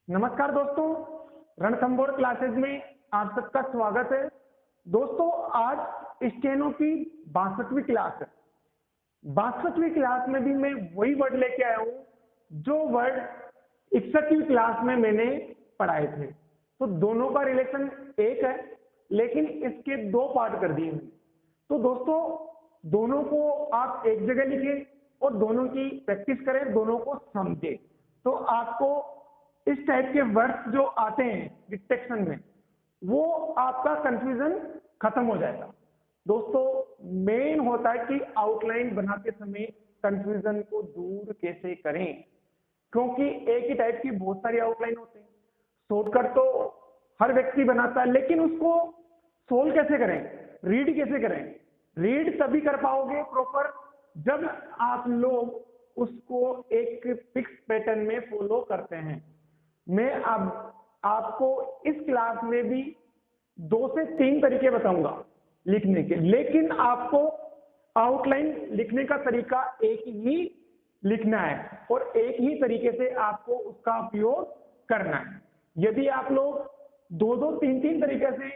नमस्कार दोस्तों, रणथंभौर क्लासेज में आप सबका स्वागत है। दोस्तों, आज स्टेनो की 62वीं क्लास है। 62वीं क्लास में भी मैं वही वर्ड लेके आया हूँ जो वर्ड 61वीं क्लास में मैंने पढ़ाए थे। तो दोनों का रिलेशन एक है, लेकिन इसके दो पार्ट कर दिए हैं। तो दोस्तों, दोनों को आप एक जगह लिखें और दोनों की प्रैक्टिस करें, दोनों को समझें, तो आपको इस टाइप के वर्ड्स जो आते हैं डिटेक्शन में, वो आपका कंफ्यूजन खत्म हो जाएगा। दोस्तों, मेन होता है कि आउटलाइन बनाते समय कंफ्यूजन को दूर कैसे करें, क्योंकि एक ही टाइप की बहुत सारी आउटलाइन होती है। शॉर्टकट तो हर व्यक्ति बनाता है, लेकिन उसको सोल्व कैसे करें, रीड कैसे करें? रीड तभी कर पाओगे प्रॉपर जब आप लोग उसको एक फिक्स पैटर्न में फॉलो करते हैं। मैं अब आपको इस क्लास में भी 2 से 3 तरीके बताऊंगा लिखने के, लेकिन आपको आउटलाइन लिखने का तरीका एक ही लिखना है और एक ही तरीके से आपको उसका उपयोग करना है। यदि आप लोग 2-2, 3-3 तरीके से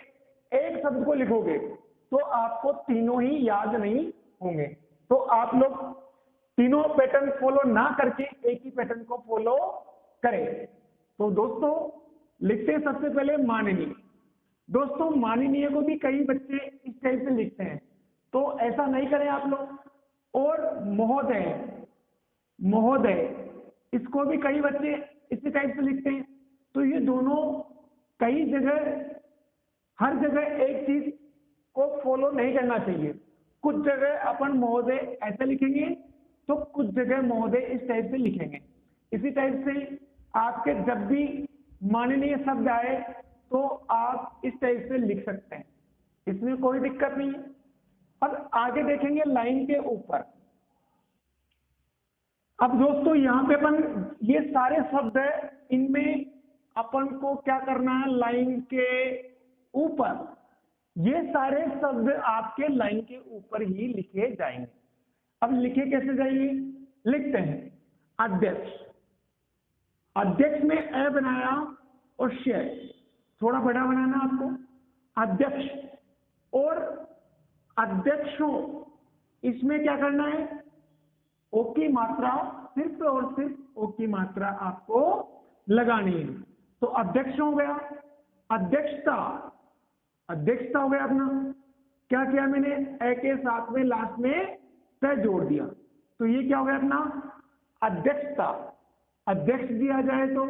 एक शब्द को लिखोगे तो आपको तीनों ही याद नहीं होंगे। तो आप लोग तीनों पैटर्न फॉलो ना करके एक ही पैटर्न को फॉलो करें। तो दोस्तों, लिखते हैं सबसे पहले माननीय। दोस्तों, माननीय को भी कई बच्चे इस टाइप से लिखते हैं, तो ऐसा नहीं करें आप लोग। और महोदय, महोदय, इसको भी कई बच्चे इसी टाइप से लिखते हैं। तो ये दोनों कई जगह, हर जगह एक चीज को फॉलो नहीं करना चाहिए। कुछ जगह अपन महोदय ऐसे लिखेंगे तो कुछ जगह महोदय इस टाइप से लिखेंगे। इसी टाइप से आपके जब भी माननीय शब्द आए तो आप इस टाइप से लिख सकते हैं, इसमें कोई दिक्कत नहीं है। अब आगे देखेंगे लाइन के ऊपर। अब दोस्तों, यहाँ पे अपन ये सारे शब्द है, इनमें अपन को क्या करना है, लाइन के ऊपर ये सारे शब्द आपके लाइन के ऊपर ही लिखे जाएंगे। अब लिखे कैसे जाएंगे? लिखते हैं अध्यक्ष। अध्यक्ष में ए बनाया और श थोड़ा बड़ा बनाना आपको, अध्यक्ष। और अध्यक्षों, इसमें क्या करना है, ओ की मात्रा सिर्फ और सिर्फ ओ की मात्रा आपको लगानी है। तो अध्यक्ष हो गया। अध्यक्षता, अध्यक्षता हो गया अपना। क्या किया मैंने, ए के साथ में लास्ट में त जोड़ दिया, तो ये क्या हो गया अपना अध्यक्षता। अध्यक्ष दिया जाए तो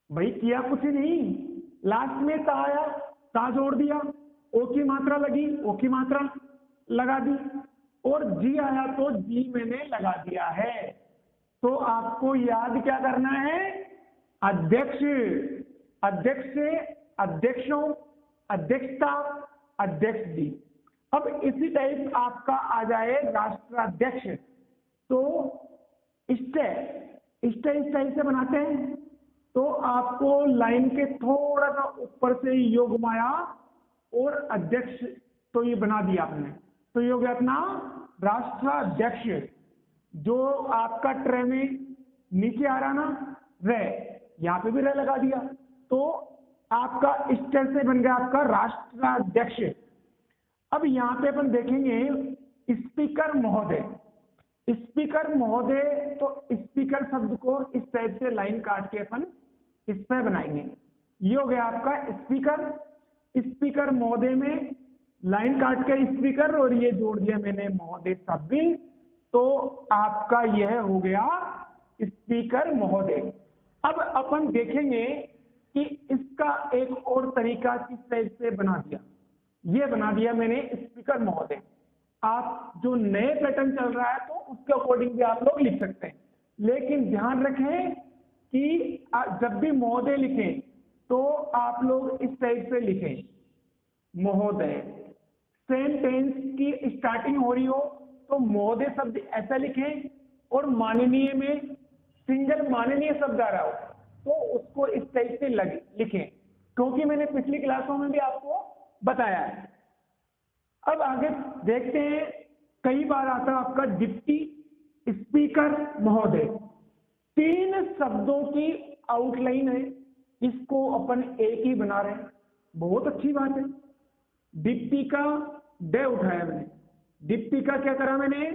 भाई किया कुछ नहीं, लास्ट में ता आया, ता जोड़ दिया, ओ की मात्रा लगी, ओ की मात्रा लगा दी, और जी आया तो जी मैंने लगा दिया है। तो आपको याद क्या करना है, अध्यक्ष, अध्यक्ष से अध्यक्षों, अध्यक्षता, अध्यक्ष जी। अब इसी टाइप आपका आ जाए राष्ट्राध्यक्ष, तो इस टाइप से बनाते हैं। तो आपको लाइन के थोड़ा सा ऊपर से योगमाया और अध्यक्ष, तो ये बना दिया आपने। तो ये हो गया अपना राष्ट्राध्यक्ष। जो आपका ट्रे में नीचे आ रहा ना रे, यहाँ पे भी रे लगा दिया, तो आपका इस तरह से बन गया आपका राष्ट्राध्यक्ष। अब यहाँ पे अपन देखेंगे स्पीकर महोदय। स्पीकर महोदय, तो स्पीकर शब्द को इस टाइप से लाइन काट के अपन इस पर बनाएंगे। ये हो गया आपका स्पीकर। स्पीकर महोदय में लाइन काट के स्पीकर और ये जोड़ दिया मैंने महोदय शब्द भी, तो आपका यह हो गया स्पीकर महोदय। अब अपन देखेंगे कि इसका एक और तरीका किस टाइप से बना दिया। ये बना दिया मैंने स्पीकर महोदय। आप जो नए पैटर्न चल रहा है तो उसके अकॉर्डिंग भी आप लोग लिख सकते हैं, लेकिन ध्यान रखें कि जब भी महोदय लिखें तो आप लोग इस टाइप से लिखें, महोदय। सेम टेंस की स्टार्टिंग हो रही हो तो महोदय शब्द ऐसा लिखें, और माननीय में सिंगल माननीय शब्द आ रहा हो तो उसको इस टाइप से लिखें, क्योंकि मैंने पिछली क्लासों में भी आपको बताया है। अब आगे देखते हैं, कई बार आता है आपका डिप्टी स्पीकर महोदय। 3 शब्दों की आउटलाइन है, इसको अपन एक ही बना रहे हैं, बहुत अच्छी बात है। डिप्टी का डे उठाया मैंने, डिप्टी का क्या करा मैंने,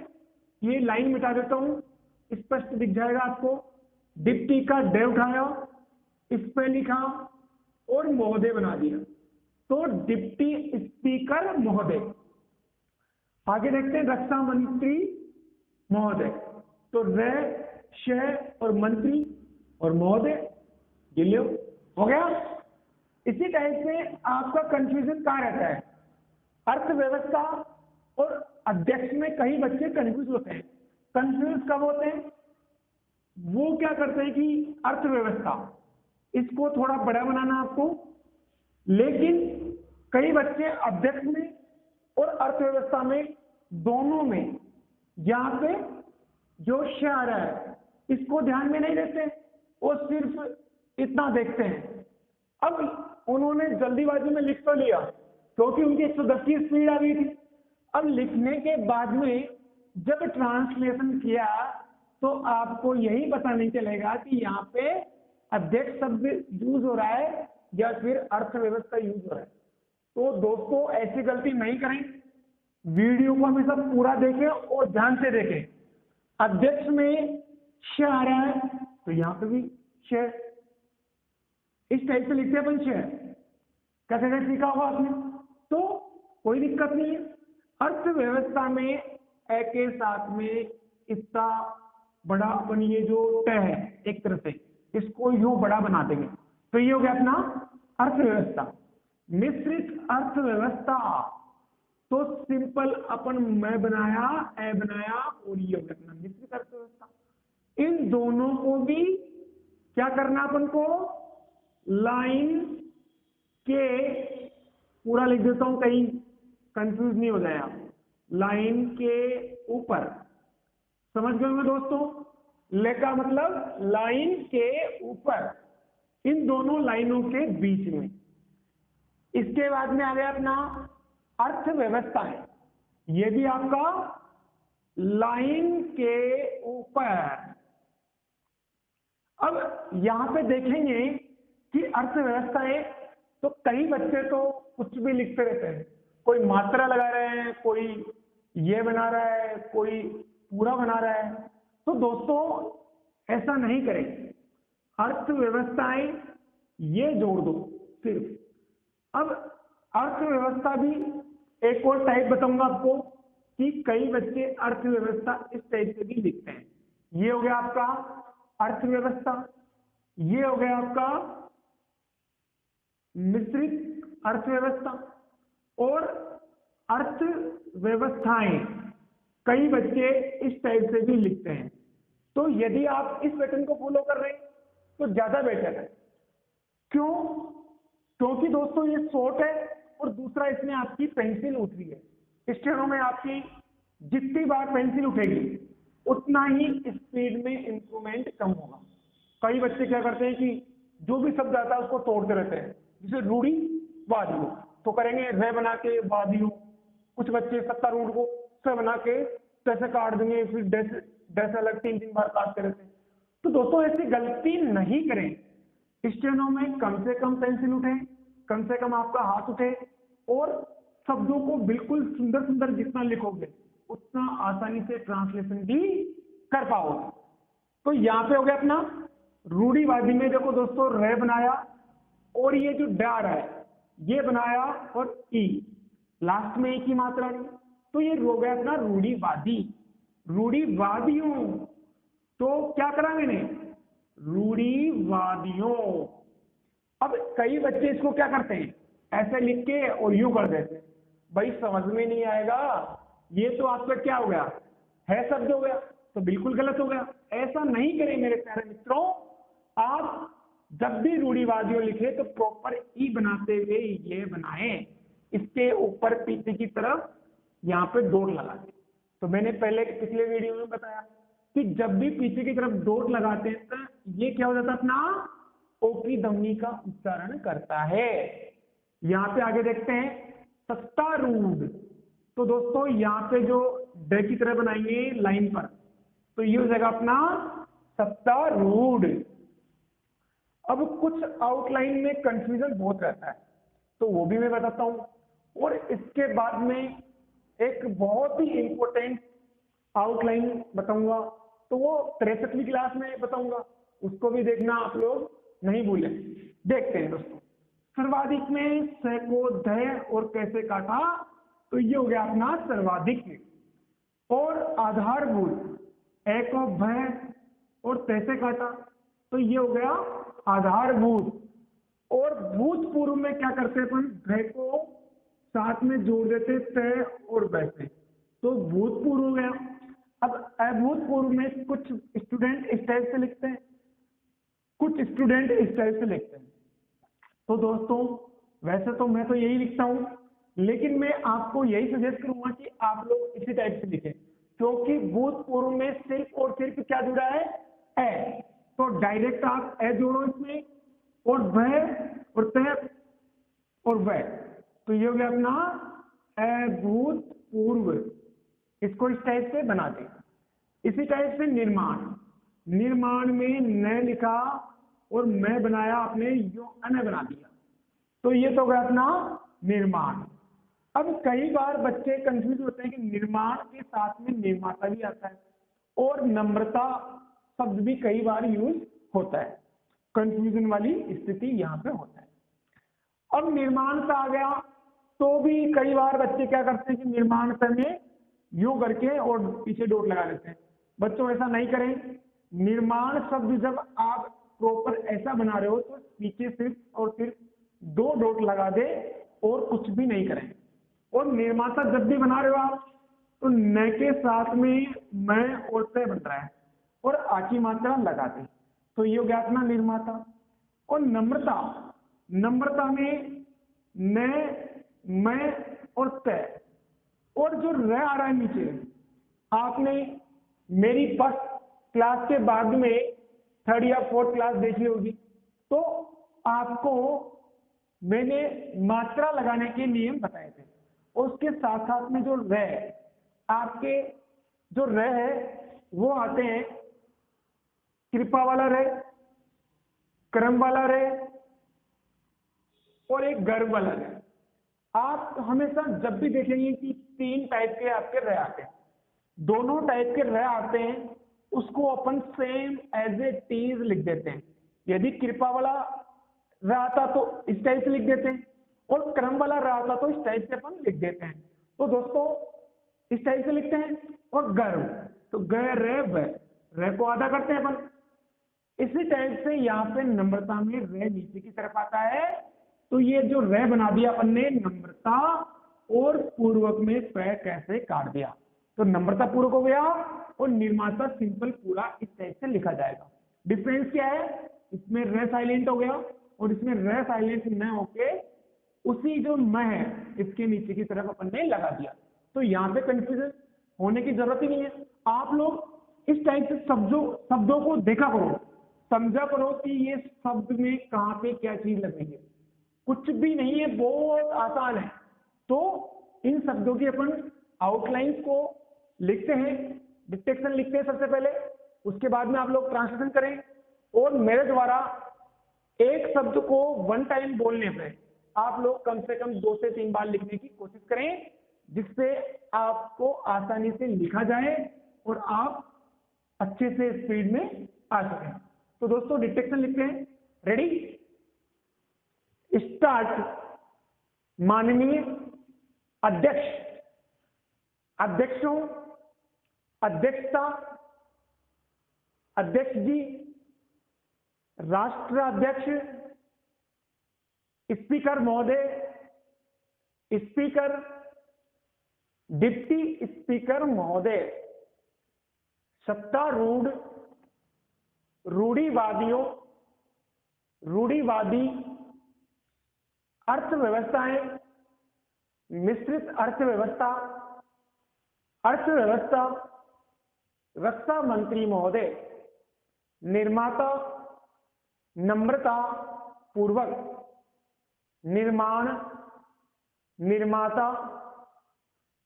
ये लाइन मिटा देता हूं, स्पष्ट दिख जाएगा आपको। डिप्टी का डे उठाया, इस पे लिखा और महोदय बना दिया, तो डिप्टी स्पीकर महोदय। आगे देखते हैं रक्षा मंत्री महोदय, तो रे श और मंत्री और महोदय, ये लो हो गया। इसी टाइप से आपका कंफ्यूजन कहाँ रहता है, अर्थव्यवस्था और अध्यक्ष में कई बच्चे कंफ्यूज होते हैं। कंफ्यूज कब होते हैं, वो क्या करते हैं कि अर्थव्यवस्था, इसको थोड़ा बड़ा बनाना आपको, लेकिन कई बच्चे अध्यक्ष में और अर्थव्यवस्था में दोनों में यहाँ पे जो श आ रहा है इसको ध्यान में नहीं देते, वो सिर्फ इतना देखते हैं। अब उन्होंने जल्दीबाजी में लिख तो लिया क्योंकि उनकी 110 की स्पीड आ गई थी। अब लिखने के बाद में जब ट्रांसलेशन किया तो आपको यही पता नहीं चलेगा कि यहाँ पे अध्यक्ष शब्द यूज हो रहा है या फिर अर्थव्यवस्था यूज हो रहा है। तो दोस्तों ऐसी गलती नहीं करें, वीडियो को हमेशा पूरा देखें और ध्यान से देखें। अध्यक्ष में श आ रहा है तो यहाँ पे भी श, इस टाइप से लिखते हैं अपन श, कैसे कैसे सीखा होगा आपने, तो कोई दिक्कत नहीं है। अर्थव्यवस्था में ए के साथ में इतना बड़ा अपन ये जो ट है एक तरह से इसको यूं बड़ा बना देंगे, तो ये हो गया अपना अर्थव्यवस्था। मिश्रित अर्थव्यवस्था, तो सिंपल अपन मैं बनाया, ए बनाया और ये हो गया अपना मिश्रित अर्थव्यवस्था। इन दोनों को भी क्या करना अपन को, लाइन के, पूरा लिख देता हूं कहीं कंफ्यूज नहीं हो जाए आप, लाइन के ऊपर, समझ गए होंगे दोस्तों, ले का मतलब लाइन के ऊपर, इन दोनों लाइनों के बीच में। इसके बाद में आ गया अपना अर्थव्यवस्था है, ये भी आपका लाइन के ऊपर। अब यहां पे देखेंगे कि अर्थव्यवस्था है तो कई बच्चे तो कुछ भी लिखते रहते हैं, कोई मात्रा लगा रहे हैं, कोई ये बना रहा है, कोई पूरा बना रहा है। तो दोस्तों ऐसा नहीं करें, अर्थव्यवस्थाएं ये जोड़ दो सिर्फ। अब अर्थव्यवस्था भी एक और टाइप बताऊंगा आपको कि कई बच्चे अर्थव्यवस्था इस टाइप से भी लिखते हैं। ये हो गया आपका अर्थव्यवस्था, ये हो गया आपका मिश्रित अर्थव्यवस्था, और अर्थव्यवस्थाएं कई बच्चे इस टाइप से भी लिखते हैं। तो यदि आप इस पैटर्न को फॉलो कर रहे हैं तो ज्यादा बेटर है। क्यों? क्योंकि दोस्तों ये शॉर्ट है और दूसरा इसमें आपकी पेंसिल उठ रही है। स्टेनो में आपकी जितनी बार पेंसिल उठेगी उतना ही स्पीड में इंप्रूवमेंट कम होगा। कई बच्चे क्या करते हैं कि जो भी शब्द आता है उसको तोड़ते रहते हैं, जैसे रूढ़ी वादियों तो करेंगे रे बना के वादियों, कुछ बच्चे सत्तारूढ़ को स बना के कैसे काट देंगे, फिर डैश अलग 3-3 बार काटते रहते हैं। तो दोस्तों ऐसी गलती नहीं करें। स्टेनो में कम से कम पेंसिल उठे, कम से कम आपका हाथ उठे, और शब्दों को बिल्कुल सुंदर सुंदर जितना लिखोगे उतना आसानी से ट्रांसलेशन भी कर पाओगे। तो यहाँ पे हो गया अपना रूढ़िवादी में देखो दोस्तों रे बनाया और ये जो डा रहा है ये बनाया और ई लास्ट में एक ही मात्रा नहीं, तो ये हो गया अपना रूढ़िवादी। रूढ़िवादियों तो क्या करा मैंने, रूढ़िवादियों। अब कई बच्चे इसको क्या करते हैं, ऐसे लिख के और यूं कर देते हैं, भाई समझ में नहीं आएगा, ये तो आपका क्या हो गया है शब्द हो गया, तो बिल्कुल गलत हो गया। ऐसा नहीं करें मेरे प्यारे मित्रों। आप जब भी रूढ़िवादियों लिखे तो प्रॉपर ई बनाते हुए ये बनाएं, इसके ऊपर पीछे की तरफ यहाँ पे डॉट लगा दें। तो मैंने पहले पिछले वीडियो में बताया कि जब भी पीछे की तरफ डॉट लगाते हैं तो ये क्या हो जाता है, अपना ओ की ध्वनि का उच्चारण करता है। यहाँ पे आगे देखते हैं सत्तारूढ़। तो दोस्तों यहाँ पे जो डे की तरह बनाएंगे लाइन पर, तो ये हो जाएगा अपना सत्तारूढ़। अब कुछ आउटलाइन में कंफ्यूजन बहुत रहता है, तो वो भी मैं बताता हूँ। और इसके बाद में एक बहुत ही इंपॉर्टेंट आउटलाइन बताऊंगा, तो वो 63वीं क्लास में बताऊंगा, उसको भी देखना आप लोग, नहीं भूलें। देखते हैं दोस्तों, सर्वाधिक में स को ध और कैसे काटा, तो ये हो गया अपना सर्वाधिक। और आधारभूत ए को भ और तैसे काटा, तो ये हो गया आधारभूत। और भूतपूर्व में क्या करते हैं अपन, भ को साथ में जोड़ देते तय और वैसे, तो भूतपूर्व हो गया। अब अभूतपूर्व में कुछ स्टूडेंट इस टाइप से लिखते हैं, कुछ स्टूडेंट इस टाइप से लिखते हैं। तो दोस्तों वैसे तो मैं तो यही लिखता हूं, लेकिन मैं आपको यही सजेस्ट करूंगा कि आप लोग इसी टाइप से लिखें, क्योंकि भूतपूर्व में सिर्फ और सिर्फ क्या जुड़ा है, ए। तो डायरेक्ट आप ए जोड़ो इसमें, और वह और तय और वह, तो ये हो गया अपना अभूतपूर्व। इसको इस टाइप से बना दें। इसी टाइप से निर्माण, निर्माण में न लिखा और मैं बनाया आपने यो अन बना दिया, तो ये तो गया अपना निर्माण। अब कई बार बच्चे कंफ्यूज होते हैं कि निर्माण के साथ में निर्माता भी आता है और नम्रता शब्द भी कई बार यूज होता है, कंफ्यूजन वाली स्थिति यहाँ पे होता है। अब निर्माण का आ गया, तो भी कई बार बच्चे क्या करते हैं कि निर्माण में यूं करके और पीछे डॉट लगा देते हैं। बच्चों ऐसा नहीं करें। निर्माण शब्द जब आप प्रॉपर ऐसा बना रहे हो तो पीछे सिर्फ और सिर्फ 2 डॉट लगा दे और कुछ भी नहीं करें। और निर्माता जब भी बना रहे हो आप, तो न के साथ में मैं और तय बन रहा है और आ की मात्रा लगा दे, तो ये हो गया अपना निर्माता। और नम्रता, नम्रता में न, मैं और तय, और जो रह आ रहा है नीचे, आपने मेरी फर्स्ट क्लास के बाद में 3rd या 4th क्लास देखी होगी, तो आपको मैंने मात्रा लगाने के नियम बताए थे। और उसके साथ साथ में जो रह, आपके जो रह है वो आते हैं कृपा वाला रह, क्रम वाला रह और एक गर्भ वाला रह। आप हमेशा जब भी देखेंगे कि 3 टाइप के आपके रह आते हैं, दोनों टाइप के रह आते हैं, उसको अपन सेम एज ए टीज लिख देते हैं। यदि कृपा वाला रह आता तो इस टाइप से लिख देते हैं, और क्रम वाला रह आता तो इस टाइप से अपन लिख देते हैं। तो दोस्तों इस टाइप से लिखते हैं। और गर्भ, तो ग रह को आधा करते हैं अपन। इसी टाइप से यहाँ पे नम्रता में रह नीचे की तरफ आता है, तो ये जो रह बना दिया अपन ने नम्रता, और पूर्वक में प कैसे काट दिया, तो नम्रता पूर्वक हो गया और निर्माता सिंपल पूरा इस टाइप से लिखा जाएगा। डिफरेंस क्या है, इसमें रह साइलेंट हो गया और इसमें रह साइलेंट न होके उसी जो म है इसके नीचे की तरफ अपन ने लगा दिया। तो यहाँ पे कंफ्यूजन होने की जरूरत ही नहीं है। आप लोग इस टाइप से शब्दों को देखा करो, समझा करो कि ये शब्द में कहाँ पे क्या चीज लगेगी। कुछ भी नहीं है, बहुत आसान है। तो इन शब्दों की अपन आउटलाइंस को लिखते हैं, डिक्टेशन लिखते हैं सबसे पहले, उसके बाद में आप लोग ट्रांसलेशन करें। और मेरे द्वारा एक शब्द को 1 टाइम बोलने पे आप लोग कम से कम 2 से 3 बार लिखने की कोशिश करें, जिससे आपको आसानी से लिखा जाए और आप अच्छे से स्पीड में आ सकें। तो दोस्तों डिक्टेशन लिखते हैं, रेडी स्टार्ट। माननीय अध्यक्ष, अध्यक्षों, अध्यक्षता, अध्यक्ष जी, राष्ट्राध्यक्ष, स्पीकर महोदय, स्पीकर, डिप्टी स्पीकर महोदय, सत्तारूढ़, रूढ़िवादियों, रूढ़िवादी, अर्थव्यवस्थाएं, मिश्रित अर्थव्यवस्था, अर्थव्यवस्था, रक्षा मंत्री महोदय, निर्माता, नम्रता पूर्वक, निर्माण, निर्माता,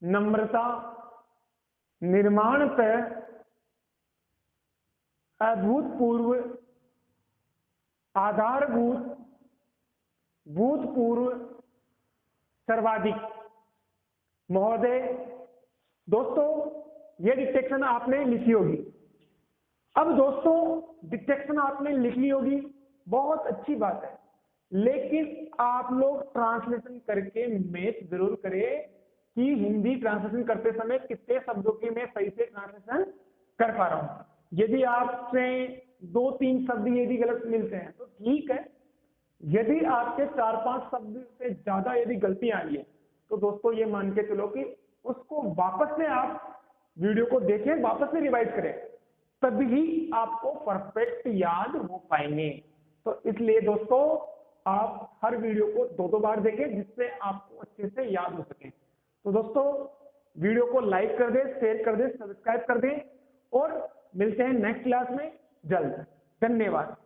नम्रता, निर्माण पर, अभूतपूर्व, आधारभूत, भूतपूर्व, सर्वाधिक। महोदय, दोस्तों ये डिटेक्शन आपने लिखी होगी। अब दोस्तों डिटेक्शन आपने लिख ली होगी, बहुत अच्छी बात है, लेकिन आप लोग ट्रांसलेशन करके मैच जरूर करें कि हिंदी ट्रांसलेशन करते समय कितने शब्दों की मैं सही से ट्रांसलेशन कर पा रहा हूं। यदि आपसे 2-3 शब्द यदि गलत मिलते हैं तो ठीक है, यदि आपके 4-5 शब्द से ज्यादा यदि गलती आई है तो दोस्तों ये मान के चलो कि उसको वापस से आप वीडियो को देखें, वापस से रिवाइज करें, तभी आपको परफेक्ट याद हो पाएंगे। तो इसलिए दोस्तों आप हर वीडियो को 2-2 बार देखें जिससे आपको अच्छे से याद हो सके। तो दोस्तों वीडियो को लाइक कर दें, शेयर कर दें, सब्सक्राइब कर दें और मिलते हैं नेक्स्ट क्लास में जल्द। धन्यवाद।